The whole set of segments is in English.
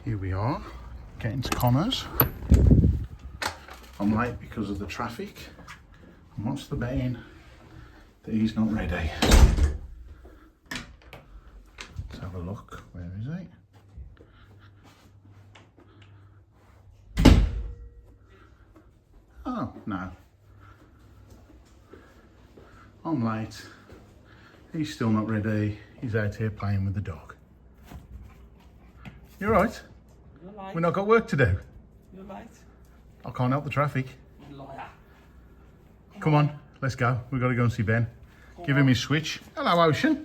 Here we are, getting to Connor's. I'm late because of the traffic. And what's the betting that he's not ready? Let's have a look. Where is he? Oh, no. I'm late. He's still not ready. He's out here playing with the dog. You're right. We've not got work to do. You're late. I can't help the traffic. You liar. Come on, let's go. We've got to go and see Ben. Give him his switch. Hello, Ocean.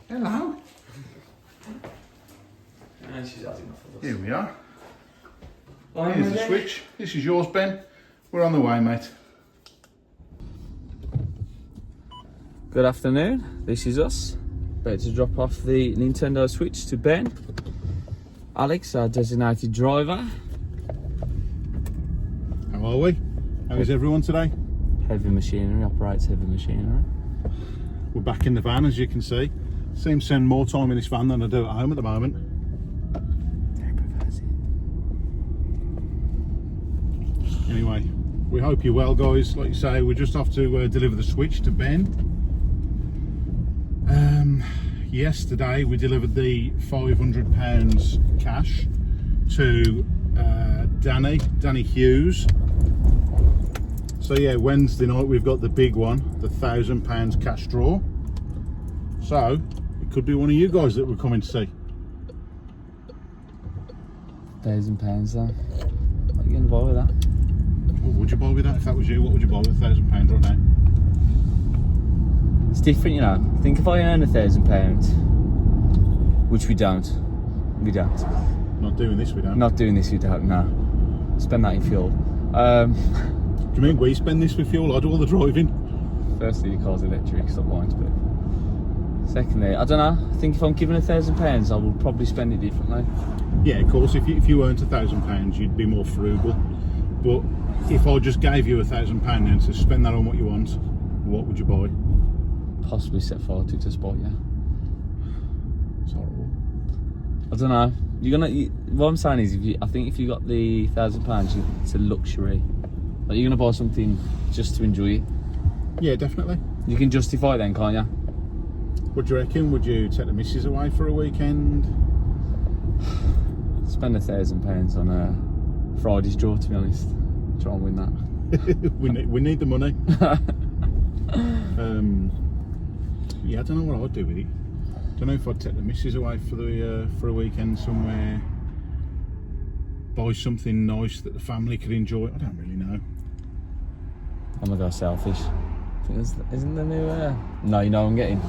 Hello. And she's had enough of us. Here we are. I'm Here's the ready. switch. This is yours, Ben. We're on the way, mate. Good afternoon. This is us. About to drop off the Nintendo Switch to Ben. Alex, our designated driver. How are we? How is everyone today? Heavy machinery, operates heavy machinery. We're back in the van, as you can see. Seem to spend more time in this van than I do at home at the moment. Very perversive. Anyway, we hope you're well, guys. Like you say, we're just off to deliver the Switch to Ben. Yesterday we delivered the £500 cash to Danny Hughes. So yeah, Wednesday night we've got the big one, the £1,000 cash draw. So it could be one of you guys that we're coming to see. £1,000 though. What are you going to buy with that? What would you buy with that? If that was you, what would you buy with £1,000 right now? It's different, you know. Think if I earn £1,000, which we don't. Not doing this, we don't. Not doing this, we don't, no. Spend that in fuel. Do you mean we spend this for fuel? I do all the driving. Firstly, your car's electric, stop lying to me. Secondly, I don't know. I think if I'm given £1,000, I will probably spend it differently. Yeah, of course. If you earned £1,000, you'd be more frugal. But if I just gave you £1,000 then to spend that on what you want, what would you buy? Possibly set fire to spot, yeah. It's horrible. I don't know. What I'm saying is, I think if you got the £1,000, it's a luxury. Like you're gonna buy something just to enjoy it. Yeah, definitely. You can justify it then, can't you? What do you reckon? Would you take the missus away for a weekend? Spend £1,000 on a Friday's draw, to be honest. Try and win that. we need the money. Yeah, I don't know what I'd do with it. Don't know if I'd take the missus away for a weekend somewhere. Buy something nice that the family could enjoy. I don't really know. I'm gonna go selfish. I think isn't the new No, you know what I'm getting?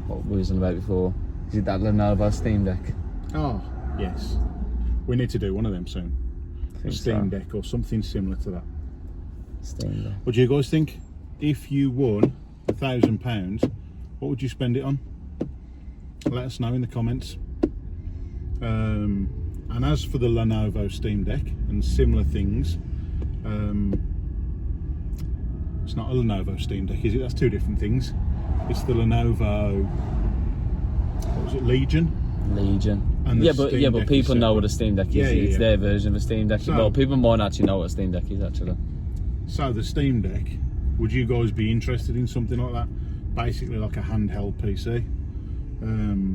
What we was on about before. Is it that Lenovo Steam Deck? Oh, yes. We need to do one of them soon. A Steam Deck or something similar to that. Steam Deck. What do you guys think? If you won £1,000, what would you spend it on? Let us know in the comments. And as for the Lenovo Steam Deck and similar things, it's not a Lenovo Steam Deck, is it? That's two different things. It's the Lenovo, what was it, Legion? And Yeah, but people know what a Steam Deck is. Yeah, it's their version of a Steam Deck. So, well, people might actually know what a Steam Deck is actually. So the Steam Deck, would you guys be interested in something like that? Basically like a handheld PC.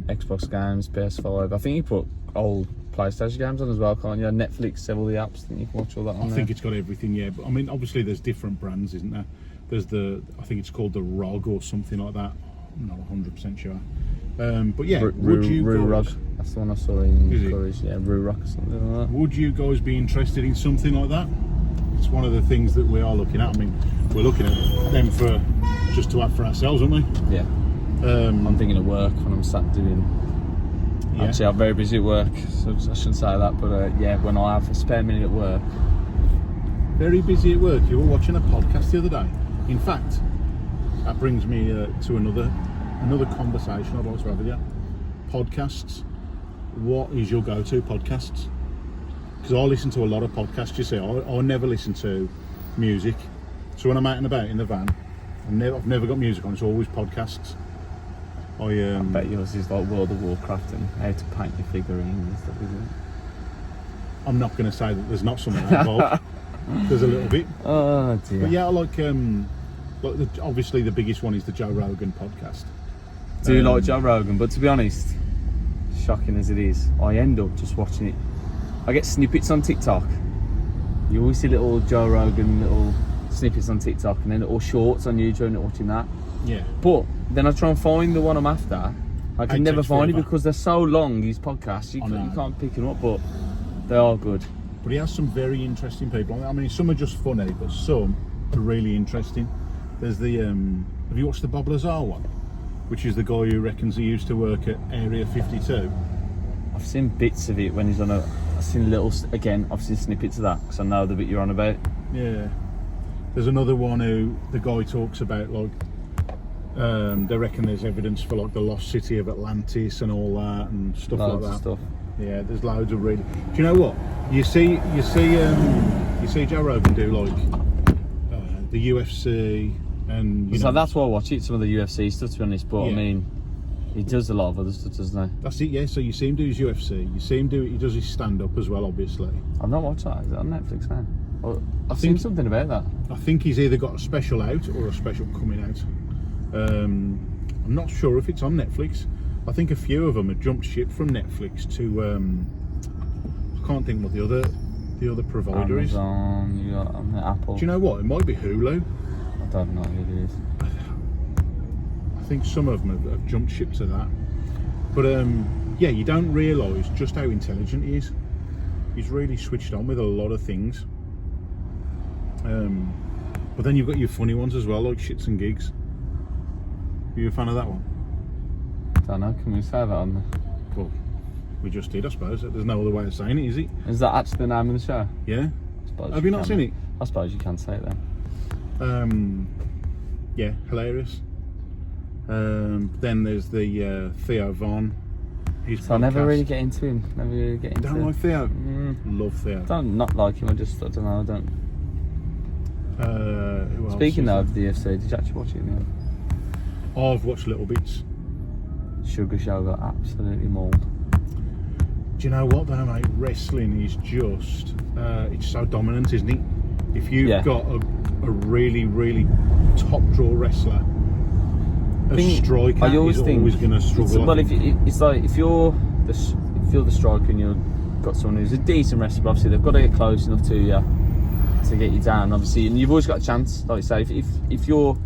Xbox games, PS5. I think you put old PlayStation games on as well, can't you? Netflix, several of the apps. I think you can watch all that on there. I think it's got everything, yeah. But I mean, obviously there's different brands, isn't there? There's I think it's called the ROG or something like that. I'm not 100% sure. But yeah, would you ROG. guys... That's the one I saw in Courage. Yeah, ROG or something like that. Would you guys be interested in something like that? It's one of the things that we are looking at. I mean, we're looking at them for just to have for ourselves, aren't we? Yeah. I'm thinking of work when I'm sat doing. Yeah. Actually, I'm very busy at work, so I shouldn't say that. But yeah, when I have a spare minute at work. Very busy at work. You were watching a podcast the other day. In fact, that brings me to another conversation I'd like to have with you. Podcasts. What is your go-to podcasts? Because I listen to a lot of podcasts, you see. I never listen to music. So when I'm out and about in the van, I've never got music on, it's always podcasts. I bet yours is like World of Warcraft and how to paint your figurines and stuff, isn't it? I'm not going to say that there's not some of that involved. There's a little bit. Oh dear. But yeah, I like obviously the biggest one is the Joe Rogan podcast. Do like Joe Rogan, but to be honest, shocking as it is, I end up just watching it. I get snippets on TikTok. You always see little Joe Rogan little snippets on TikTok, and then little shorts on YouTube and watching that. Yeah. But then I try and find the one I'm after. I can never find it forever. because they're so long, these podcasts. You can't pick them up, but they are good. But he has some very interesting people. I mean, some are just funny, but some are really interesting. There's the have you watched the Bob Lazar one? Which is the guy who reckons he used to work at Area 52. I've seen bits of it when he's on I've seen I've seen snippets of that because I know the bit you're on about. Yeah. There's another one who the guy talks about like they reckon there's evidence for like the lost city of Atlantis and all that and stuff Loads like that. of stuff. Yeah, there's loads of really. Do you know what? You see Joe Rogan do like the UFC and you So know. that's why I watch it. Some of the UFC stuff, to be honest. But Yeah. I mean, he does a lot of other stuff, doesn't he? That's it. Yeah. So you see him do his UFC. You see him do. He does his stand up as well, obviously. I've not watched that. Is it on Netflix now? I've seen something about that. I think he's either got a special out or a special coming out. I'm not sure if it's on Netflix. I think a few of them have jumped ship from Netflix to I can't think what the other provider Amazon, you got Apple. is. Do you know what? It might be Hulu. I don't know who it is. I think some of them have jumped ship to that. But yeah, you don't realise just how intelligent he is. He's really switched on with a lot of things. But then you've got your funny ones as well, like Shits and Gigs. Are you a fan of that one? Don't know. Can we say that on there? Well, we just did, I suppose. There's no other way of saying it, is it? Is that actually the name of the show? Yeah. I suppose Have you not can. seen it? I suppose you can say it then. Yeah, hilarious. Then there's the Theo Von. So I never really get into him. Never really get into Don't him. like Theo? Love Theo. Don't not like him. I don't know. I don't. Who else Speaking is though of the UFC, did you actually watch it? there? I've watched little bits. Sugar Show got absolutely mauled. Do you know what though, mate? Wrestling is just, it's so dominant, isn't it? If you've got a really, really top draw wrestler, a striker is always going to struggle. Well, it's like if you're the striker and you've got someone who's a decent wrestler, obviously they've got to get close enough to you to get you down, obviously, and you've always got a chance. Like you say, if you're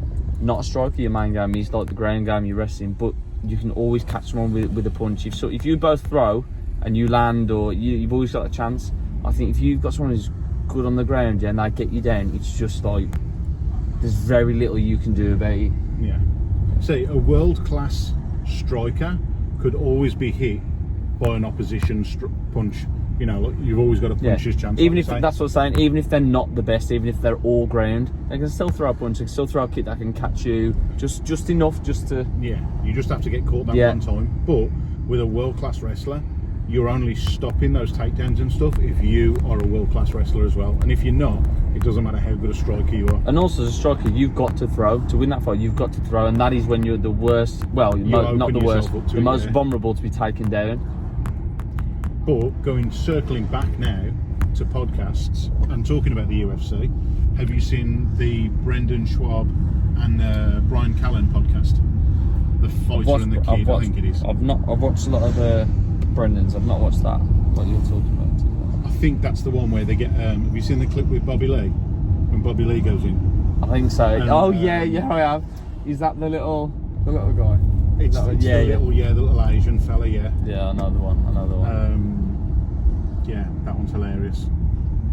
not a striker, your main game is like the ground game, you're wrestling, but you can always catch someone with a punch. If you both throw and you land, or you've always got a chance. I think if you've got someone who's good on the ground, and they get you down, it's just like there's very little you can do about it. Yeah. See, a world-class striker could always be hit by an opposition punch. You know, like you've always got a puncher's chance. Even if that's what I'm saying, even if they're not the best, even if they're all ground, they can still throw a punch, they can still throw a kick that can catch you just enough just to. Yeah, you just have to get caught that one time. But with a world-class wrestler, you're only stopping those takedowns and stuff if you are a world-class wrestler as well. And if you're not, it doesn't matter how good a striker you are. And also as a striker, you've got to throw. To win that fight, you've got to throw, and that is when you're the worst. Well, not the worst, the most vulnerable to be taken down. But circling back now to podcasts and talking about the UFC, have you seen the Brendan Schwab and Brian Callen podcast? The Fighter and the Kid, I think it is. I've watched a lot of Brendan's. I've not watched that. What you're talking about? I think that's the one where they get. Have you seen the clip with Bobby Lee when Bobby Lee goes in? I think so. Yeah, I have. Is that the little guy? It's the little Asian fella. Yeah. Yeah, I know the one. Yeah, that one's hilarious.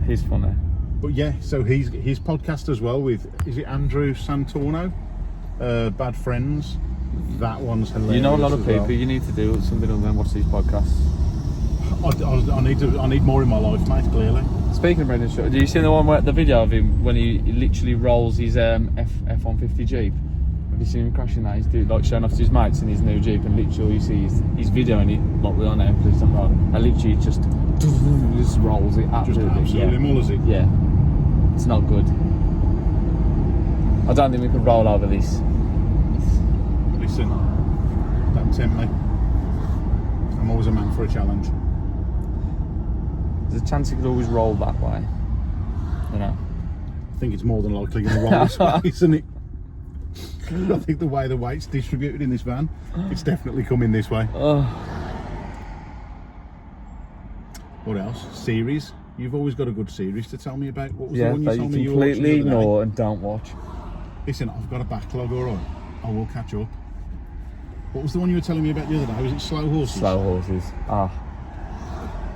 He's funny. But yeah, so his podcast as well with, is it Andrew Santorno? Bad Friends. That one's hilarious. You know a lot of people. You need to do something other than watch these podcasts. I need more in my life, mate. Clearly. Speaking of Brendan Shaw, do you see the one where the video of him when he literally rolls his F-150 Jeep? Have you seen him crashing that? He's like showing off to his mates in his new Jeep, and literally you see his video and he like we're on it, please don't roll. And literally just rolls it absolutely. Just absolutely mullers it. Yeah, it's not good. I don't think we could roll over this. Listen, Don't tempt me. I'm always a man for a challenge. There's a chance it could always roll that way. You know. I think it's more than likely going to roll this way, isn't it? I think the way the weight's distributed in this van, it's definitely coming this way. Oh. What else? Series? You've always got a good series to tell me about. What was the Yeah, one you that told you me you were watching completely the other day? ignore and don't watch. Listen, I've got a backlog, alright. I will catch up. What was the one you were telling me about the other day? Was it Slow Horses? Slow Horses.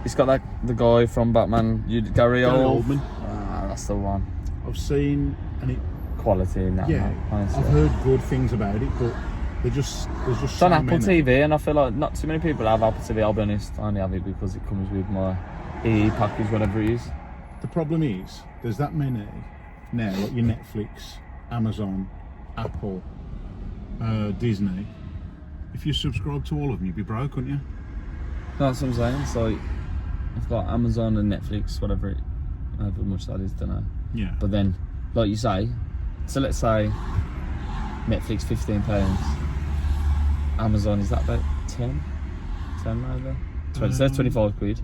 It's got the guy from Batman, Gary Oldman. That's the one. I've seen, and it, quality in that. yeah, Honestly. I've heard good things about it, but there's just It's so on Apple many. TV, and I feel like not too many people have Apple TV. I'll be honest, I only have it because it comes with my EE package, whatever it is. The problem is, there's that many now, like your Netflix, Amazon, Apple, Disney. If you subscribe to all of them, you'd be broke, wouldn't you? That's what I'm saying. It's like I've got Amazon and Netflix, whatever however much that is, don't know. Yeah. But then, like you say, so let's say Netflix £15, Amazon is that about 10 maybe? 20, so that's 25 quid.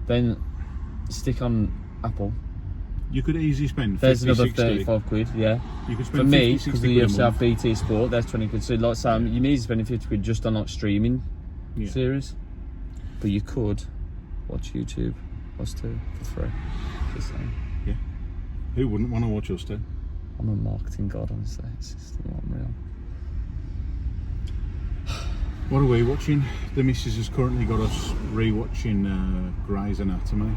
Then stick on Apple. You could easily spend 50, There's another 60. 35 quid, yeah. You could For spend me, 50, because 60 you quid a have to have month. BT Sport, there's 20 quid. So like Sam, you need to spend 50 quid just on like streaming Yeah. series. But you could watch YouTube, us too, for free. Just saying. Yeah. Who wouldn't want to watch us do? I'm a marketing god, honestly. It's just unreal. What are we watching? The missus has currently got us re-watching Grey's Anatomy.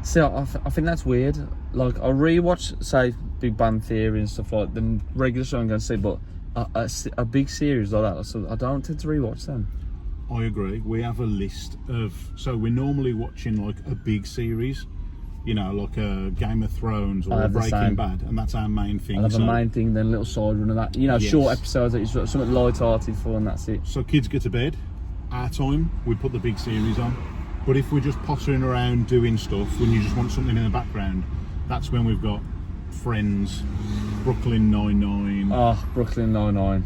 See, I think that's weird. Like, I rewatch, say, Big Bang Theory and stuff like the regular show I'm going to see, but a big series like that, so I don't tend to rewatch them. I agree. We have a list of, so we're normally watching like a big series, you know, like a Game of Thrones I or have the Breaking same. Bad, and that's our main thing. I have so, a main thing, then a little side run of that. You know, Yes. short episodes that is something light-hearted for, and that's it. so kids get to bed, our time, we put the big series on. But if we're just pottering around doing stuff, when you just want something in the background, that's when we've got Friends, Brooklyn Nine-Nine. Oh, Brooklyn Nine-Nine.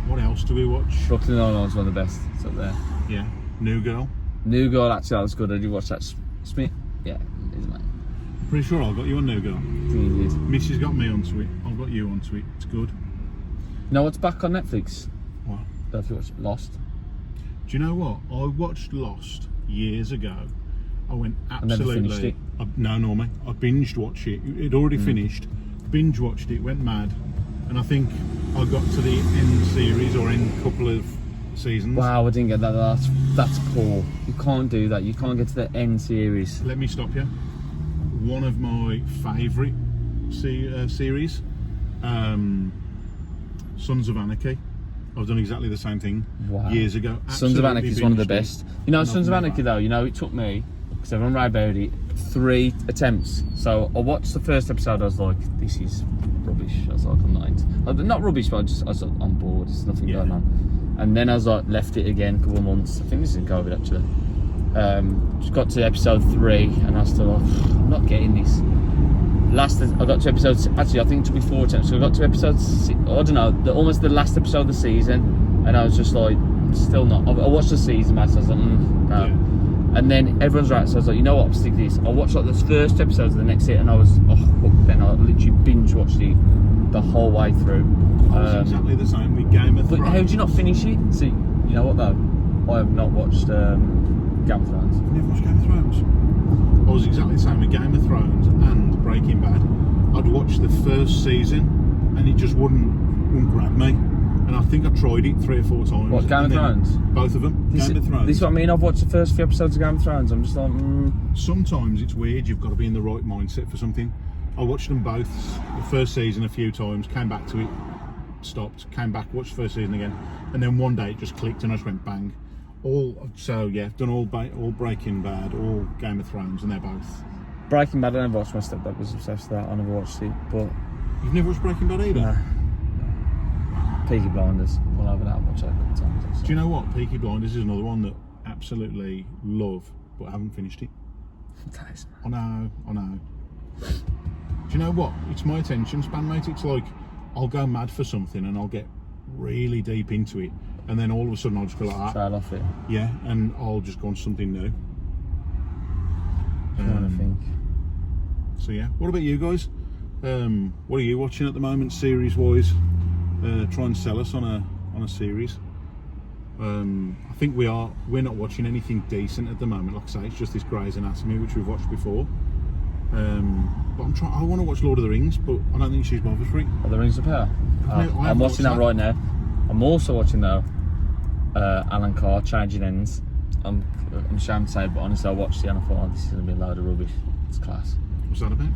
What else do we watch? Brooklyn Nine-Nine is one of the best. It's up there. Yeah, New Girl. New Girl, actually, that was good. Did you watch that? Smith? Yeah, it is, mate. Pretty sure I got you on New Girl. I think it is. Missy's got me onto it. I've got you onto it. It's good. You know what's back on Netflix? What? Don't know if you watched Lost. Do you know what? I watched Lost years ago. I went never absolutely. finished it. No, mate. I binged watched it. It already finished. Binge watched it. Went mad, and I think I got to the end series or end couple of seasons. Wow, I didn't get that. That's poor. You can't do that. You can't get to the end series. Let me stop you. One of my favourite series, Sons of Anarchy. I've done exactly the same thing years ago. Sons of Anarchy is one of the Absolutely binged best. You know, And Sons I've of never- Anarchy though, you know, it took me, because everyone raved about it, 3 attempts. So I watched the first episode, I was like, this is rubbish. I was like, I'm not rubbish, but I was like, I'm bored, there's nothing Yeah. going on. And then I was like, left it again, a couple of months. I think this is in COVID actually. Just got to episode 3, and I was still like, I'm not getting this. I got to episode, actually I think it took me 4 attempts, so I got to episode 6, I don't know, almost the last episode of the season, and I was just like, still not. I watched the season match, I was like, no. Yeah. And then everyone's right, so I was like, you know what, I'll stick this. I watched like the first episodes of the next hit, and I was, hooked. Then I literally binge watched it the whole way through. I was exactly the same with Game of But Thrones. how did you not finish it? See, you know what though? I have not watched Game of Thrones. You've never watched Game of Thrones? I was exactly the same with Game of Thrones and Breaking Bad. I'd watch the first season and it just wouldn't grab me. And I think I tried it 3 or 4 times. What, Game of and then Thrones? Both of them. Game of Thrones. This is what I mean. I've watched the first few episodes of Game of Thrones. I'm just like, Sometimes it's weird, you've got to be in the right mindset for something. I watched them both, the first season a few times, came back to it, stopped, came back, watched the first season again, and then one day it just clicked and I just went bang. I've done all Breaking Bad, all Game of Thrones, and they're both. Breaking Bad, I never watched. My stepdad was obsessed with that. I never watched it, but You've never watched Breaking Bad either? nah. Peaky Blinders. Well, I've watched that a couple of times. Do you know what? Peaky Blinders is another one that I absolutely love, but I haven't finished it. Nice. I know. Do you know what? It's my attention span, mate. It's like I'll go mad for something and I'll get really deep into it, and then all of a sudden I'll just go like that. Trail off it. Yeah, and I'll just go on something new. Trying to think. So yeah, what about you guys? What are you watching at the moment, series wise? Try and sell us on a series. I think we're not watching anything decent at the moment. Like I say, it's just this Grey's Anatomy which we've watched before. But I want to watch Lord of the Rings, but I don't think she's bothered for it. The Rings of Power. I'm watching that right now. I'm also watching though Alan Carr, Changing Ends. I'm ashamed to say it, but honestly I watched it and I thought, oh, this is going to be a load of rubbish. It's class. What's that about?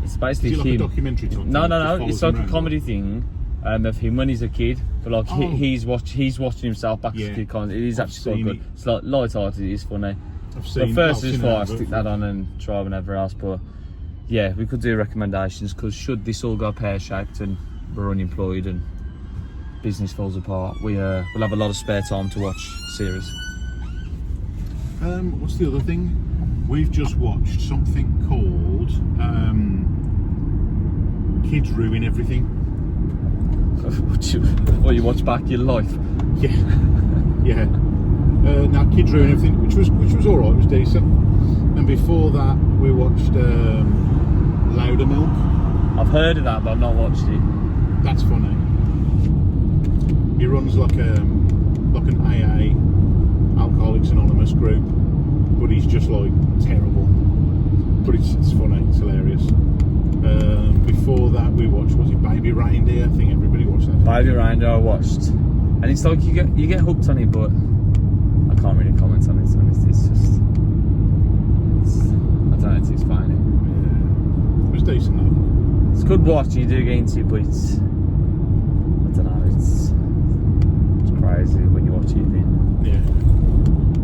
It's basically is it like him. a documentary type No, thing? it's like a comedy thing of him when he's a kid. But like he's watching himself back as a kid. It is actually quite good. It's like light-hearted, it is funny. But first is why I stick that on and try whenever else. But yeah, we could do recommendations, because should this all go pear-shaped and we're unemployed and business falls apart, we'll have a lot of spare time to watch series. What's the other thing? We've just watched something called Kids Ruin Everything. What you watch back your life? Yeah, yeah. Now Kids Ruin Everything, which was all right, it was decent. And before that, we watched Louder Milk. I've heard of that, but I've not watched it. That's funny. He runs like an AA, Alcoholics Anonymous group, but he's just like terrible. But it's funny, it's hilarious. Before that, we watched, was it Baby Reindeer? I think everybody watched that. Baby Reindeer I watched, and it's like you get hooked on it, but I can't really comment on it. To be honest, I don't know if it's fine. Yeah. It was decent though. It's good watching. You do get into it, but it's, I don't know. It's crazy when you watch it. Yeah.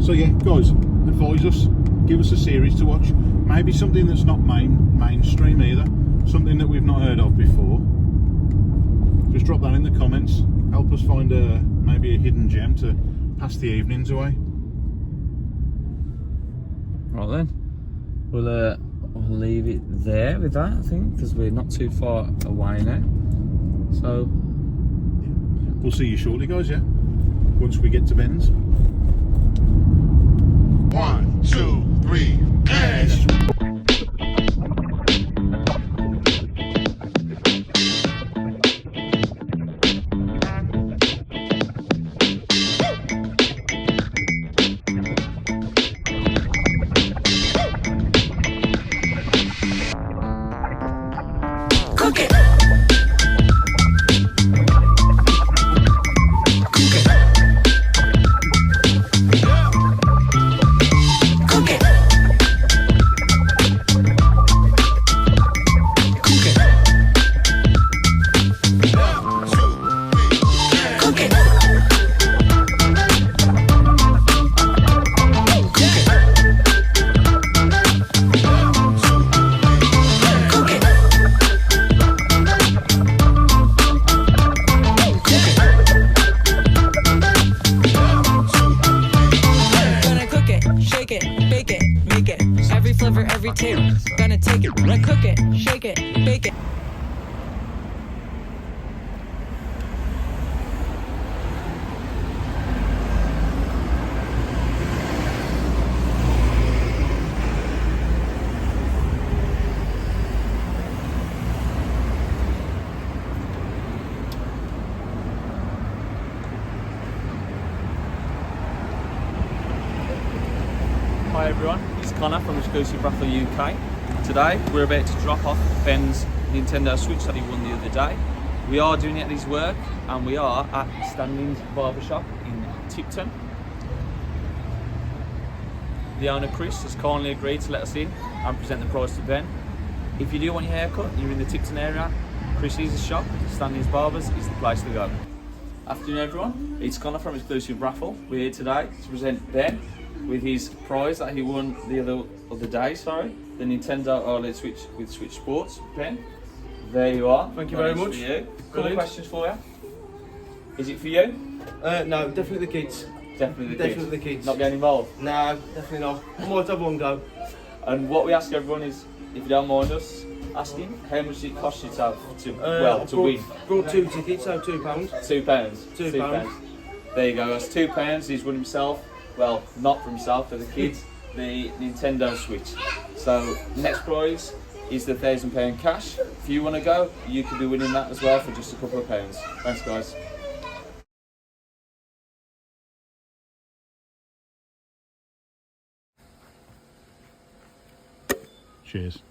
So yeah, guys, advise us. Give us a series to watch. Maybe something that's not mainstream either. Something that we've not heard of before. Just drop that in the comments. Help us find maybe a hidden gem to pass the evenings away. Right then, we'll leave it there with that, I think, because we're not too far away now. So we'll see you shortly, guys. Yeah, once we get to Ben's. 1, 2, 3, and cook it. Every table, gonna take it, gonna cook it, shake it, bake it. Hi everyone, it's Connor from exclusive Raffle UK. Today we're about to drop off Ben's Nintendo Switch that he won the other day. We are doing it at his work and we are at Standings Barbershop in Tipton. The owner Chris has kindly agreed to let us in and present the prize to Ben. If you do want your haircut and you're in the Tipton area, Chris's shop, Standings Barbers, is the place to go. Afternoon everyone, it's Connor from exclusive Raffle. We're here today to present Ben with his prize that he won the other day, the Nintendo OLED Switch with Switch Sports. Ben, there you are. Thank you very much. For you. Couple Brilliant. questions for you. Is it for you? No, definitely the kids. Definitely Definitely the kids. Not getting involved. No, definitely not. I might have one go. And what we ask everyone is, if you don't mind us, asking how much it costs you to have to I to win. Brought 2 tickets, so £2. £2. £2. There you go. That's £2. He's won himself. Well, not for himself, for the kids. The Nintendo Switch. So next prize is the £1,000 cash. If you want to go, you could be winning that as well for just a couple of pounds. Thanks, guys. Cheers.